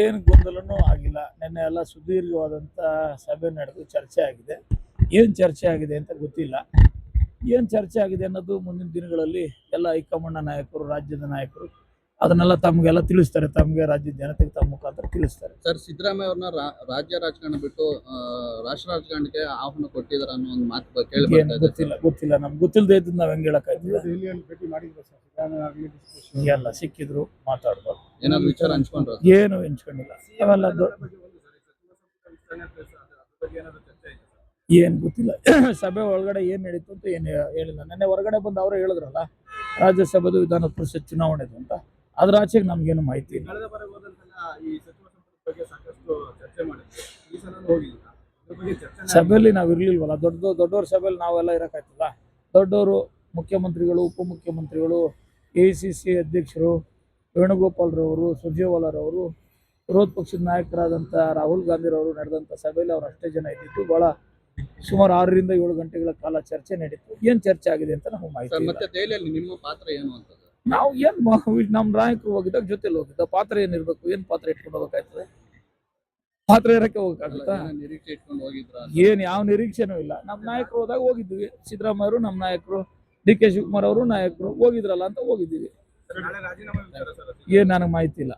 ಏನು ಗೊಂದಲನೂ ಆಗಿಲ್ಲ. ನಿನ್ನೆ ಎಲ್ಲ ಸುದೀರ್ಘವಾದಂಥ ಸಭೆ ನಡೆದು ಚರ್ಚೆ ಆಗಿದೆ. ಏನು ಚರ್ಚೆ ಆಗಿದೆ ಅಂತ ಗೊತ್ತಿಲ್ಲ. ಏನು ಚರ್ಚೆ ಆಗಿದೆ ಅನ್ನೋದು ಮುಂದಿನ ದಿನಗಳಲ್ಲಿ ಎಲ್ಲ ಹೈಕಮಾಂಡ್ ನಾಯಕರು, ರಾಜ್ಯದ ನಾಯಕರು ಅದನ್ನೆಲ್ಲ ತಮಗೆಲ್ಲ ತಿಳಿಸ್ತಾರೆ. ತಮಗೆ ರಾಜ್ಯದ ಜನತೆಗೆ ತಮ್ಮ ಮುಖಾಂತರ ತಿಳಿಸ್ತಾರೆ. ಸರ್, ಸಿದ್ದರಾಮಯ್ಯ ಅವ್ರನ್ನ ರಾಜ್ಯ ರಾಜಕಾರಣ ಬಿಟ್ಟು ರಾಷ್ಟ್ರ ರಾಜಕಾರಣಕ್ಕೆ ಆಹ್ವಾನ ಕೊಟ್ಟಿದ್ದಾರೆ ಅನ್ನೋ ಒಂದು ಮಾತು ಕೇಳಿ ಗೊತ್ತಿಲ್ಲ ನಮ್ಗೆ ಗೊತ್ತಿಲ್ಲದೆ ಇದ್ದು ನಾವ್ ಹೆಂಗ್ ಹೇಳಕ್ಕಾಗ್ತದೆ? ಎಲ್ಲ ಸಿಕ್ಕಿದ್ರು ಮಾತಾಡ್ಬಾರ್ದು. ಏನಾದ್ರು ವಿಚಾರ ಹಂಚ್ಕೊಂಡ್ರು? ಏನು ಹಂಚ್ಕೊಂಡಿಲ್ಲ. ಅವೆಲ್ಲ ಏನ್ ಗೊತ್ತಿಲ್ಲ. ಸಭೆ ಒಳಗಡೆ ಏನ್ ನಡೀತು ಅಂತ ಏನು ಹೇಳಿಲ್ಲ. ನೆನ್ನೆ ಹೊರಗಡೆ ಬಂದು ಅವರೇ ಹೇಳಿದ್ರಲ್ಲ, ರಾಜ್ಯಸಭೆದು ವಿಧಾನ ಪರಿಷತ್ ಚುನಾವಣೆದು ಅಂತ. ಅದ್ರ ಆಚೆಗೆ ನಮ್ಗೇನು ಮಾಹಿತಿ ಇಲ್ಲ. ಸಭೆಯಲ್ಲಿ ನಾವು ಇರ್ಲಿಲ್ವಲ್ಲ. ದೊಡ್ಡವ್ರ ಸಭೆಯಲ್ಲಿ ನಾವೆಲ್ಲ ಇರಕ್ಕಾಯ್ತಲ್ಲ. ದೊಡ್ಡವರು, ಮುಖ್ಯಮಂತ್ರಿಗಳು, ಉಪಮುಖ್ಯಮಂತ್ರಿಗಳು, ACC ಅಧ್ಯಕ್ಷರು ವೇಣುಗೋಪಾಲ್ರವರು, ಸುರ್ಜೇವಾಲಾರವರು, ವಿರೋಧ ಪಕ್ಷದ ನಾಯಕರಾದಂಥ ರಾಹುಲ್ ಗಾಂಧಿರವರು ನಡೆದಂಥ ಸಭೆಯಲ್ಲಿ ಅವ್ರು ಅಷ್ಟೇ ಜನ ಇದ್ದಿತ್ತು. ಬಹಳ ಸುಮಾರು 6 ರಿಂದ 7 ಗಂಟೆಗಳ ಕಾಲ ಚರ್ಚೆ ನಡೀತು. ಏನ್ ಚರ್ಚೆ ಆಗಿದೆ ಅಂತ ನಮಗೆ ಮಾಹಿತಿ ಇಲ್ಲ. ಮತ್ತೆ ದೆಹಲಿಯಲ್ಲಿ ನಿಮ್ಮ ಪಾತ್ರ ಏನು ಅಂತ ನಾವು ಏನ್ ನಮ್ಮ ನಾಯಕರು ಹೋಗಿದ್ದಾಗ ಜೊತೆಲಿ ಹೋಗಿದ್ದ. ಪಾತ್ರ ಏನಿರ್ಬೇಕು? ಏನ್ ಪಾತ್ರ ಇಟ್ಕೊಂಡು ಹೋಗ್ಬೇಕಾಯ್ತದೆ? ಪಾತ್ರ ಇರಕ್ಕೆ ಹೋಗಕ್ಕಾಗುತ್ತಾ? ನಿರೀಕ್ಷೆ ಇಟ್ಕೊಂಡು ಹೋಗಿದ್ರ? ಏನ್ ಯಾವ ನಿರೀಕ್ಷೆನೂ ಇಲ್ಲ. ನಮ್ಮ ನಾಯಕರು ಹೋದಾಗ ಹೋಗಿದ್ವಿ. ಸಿದ್ದರಾಮಯ್ಯ ಅವರು ನಮ್ಮ ನಾಯಕರು, DK ಶಿವಕುಮಾರ್ ಅವರು ನಾಯಕರು ಹೋಗಿದ್ರಲ್ಲ ಅಂತ ಹೋಗಿದ್ದೀವಿ. ಏನ್ ನನಗೆ ಮಾಹಿತಿ ಇಲ್ಲ.